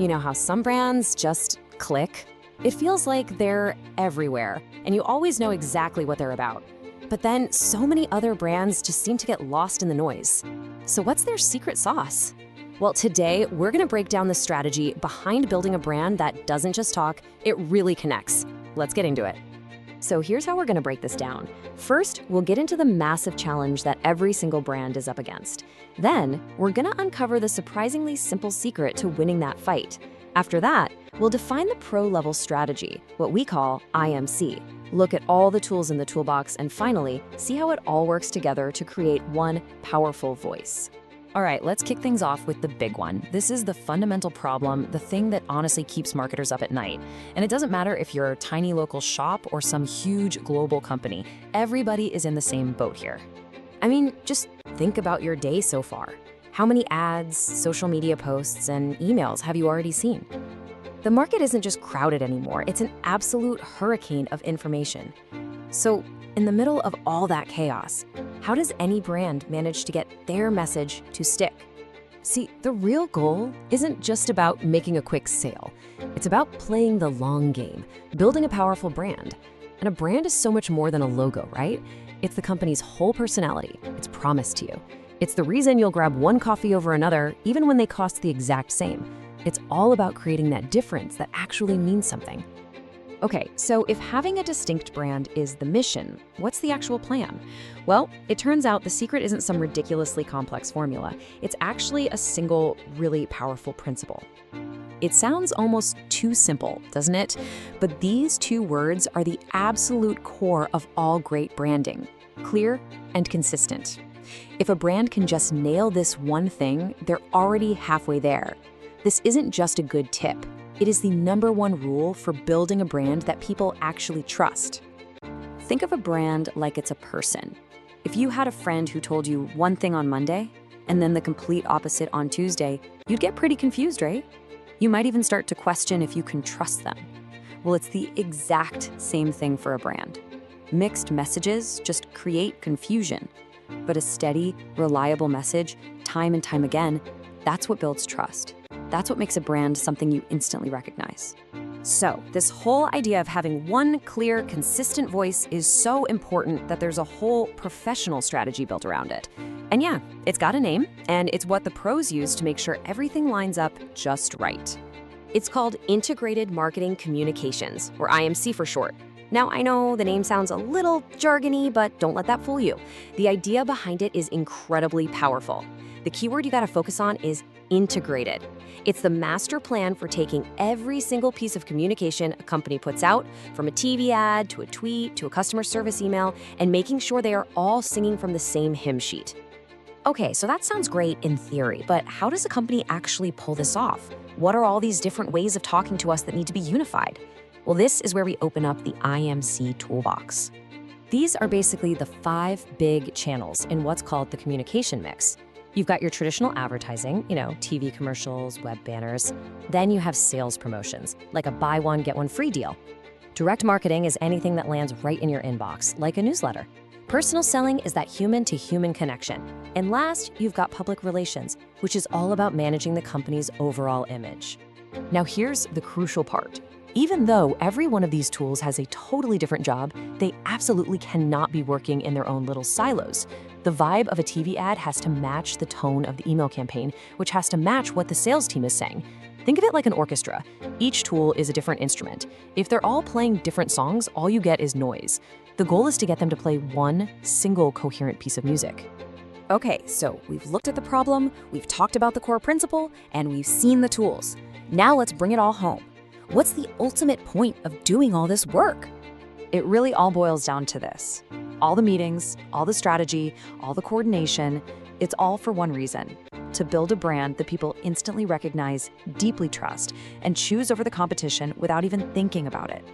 You know how some brands just click? It feels like they're everywhere, and you always know exactly what they're about. But then so many other brands just seem to get lost in the noise. So what's their secret sauce? Well, today we're gonna break down the strategy behind building a brand that doesn't just talk, it really connects. Let's get into it. So here's how we're gonna break this down. First, we'll get into the massive challenge that every single brand is up against. Then, we're gonna uncover the surprisingly simple secret to winning that fight. After that, we'll define the pro-level strategy, what we call IMC. Look at all the tools in the toolbox, and finally, see how it all works together to create one powerful voice. All right, let's kick things off with the big one. This is the fundamental problem, the thing that honestly keeps marketers up at night. And it doesn't matter if you're a tiny local shop or some huge global company, everybody is in the same boat here. I mean, just think about your day so far. How many ads, social media posts, and emails have you already seen? The market isn't just crowded anymore, it's an absolute hurricane of information. So, in the middle of all that chaos, how does any brand manage to get their message to stick? See, the real goal isn't just about making a quick sale. It's about playing the long game, building a powerful brand. And a brand is so much more than a logo, right? It's the company's whole personality, its promise to you. It's the reason you'll grab one coffee over another, even when they cost the exact same. It's all about creating that difference that actually means something. Okay, so if having a distinct brand is the mission, what's the actual plan? Well, it turns out the secret isn't some ridiculously complex formula. It's actually a single, really powerful principle. It sounds almost too simple, doesn't it? But these two words are the absolute core of all great branding: clear and consistent. If a brand can just nail this one thing, they're already halfway there. This isn't just a good tip. It is the #1 rule for building a brand that people actually trust. Think of a brand like it's a person. If you had a friend who told you one thing on Monday, and then the complete opposite on Tuesday, you'd get pretty confused, right? You might even start to question if you can trust them. Well, it's the exact same thing for a brand. Mixed messages just create confusion. But a steady, reliable message, time and time again, that's what builds trust. That's what makes a brand something you instantly recognize. So, this whole idea of having one clear, consistent voice is so important that there's a whole professional strategy built around it. And yeah, it's got a name, and it's what the pros use to make sure everything lines up just right. It's called Integrated Marketing Communications, or IMC for short. Now, I know the name sounds a little jargony, but don't let that fool you. The idea behind it is incredibly powerful. The keyword you gotta focus on is integrated. It's the master plan for taking every single piece of communication a company puts out, from a TV ad to a tweet to a customer service email, and making sure they are all singing from the same hymn sheet. Okay, so that sounds great in theory, but how does a company actually pull this off? What are all these different ways of talking to us that need to be unified? Well, this is where we open up the IMC toolbox. These are basically the 5 big channels in what's called the communication mix. You've got your traditional advertising, TV commercials, web banners. Then you have sales promotions, like a buy one, get one free deal. Direct marketing is anything that lands right in your inbox, like a newsletter. Personal selling is that human-to-human connection. And last, you've got public relations, which is all about managing the company's overall image. Now here's the crucial part. Even though every one of these tools has a totally different job, they absolutely cannot be working in their own little silos. The vibe of a TV ad has to match the tone of the email campaign, which has to match what the sales team is saying. Think of it like an orchestra. Each tool is a different instrument. If they're all playing different songs, all you get is noise. The goal is to get them to play one single coherent piece of music. Okay, so we've looked at the problem, we've talked about the core principle, and we've seen the tools. Now let's bring it all home. What's the ultimate point of doing all this work? It really all boils down to this. All the meetings, all the strategy, all the coordination, it's all for one reason: to build a brand that people instantly recognize, deeply trust, and choose over the competition without even thinking about it.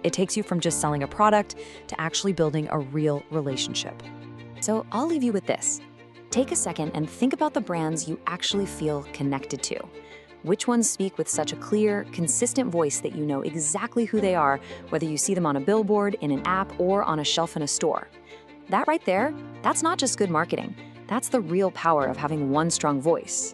It takes you from just selling a product to actually building a real relationship. So I'll leave you with this. Take a second and think about the brands you actually feel connected to. Which ones speak with such a clear, consistent voice that you know exactly who they are, whether you see them on a billboard, in an app, or on a shelf in a store? That right there, that's not just good marketing. That's the real power of having one strong voice.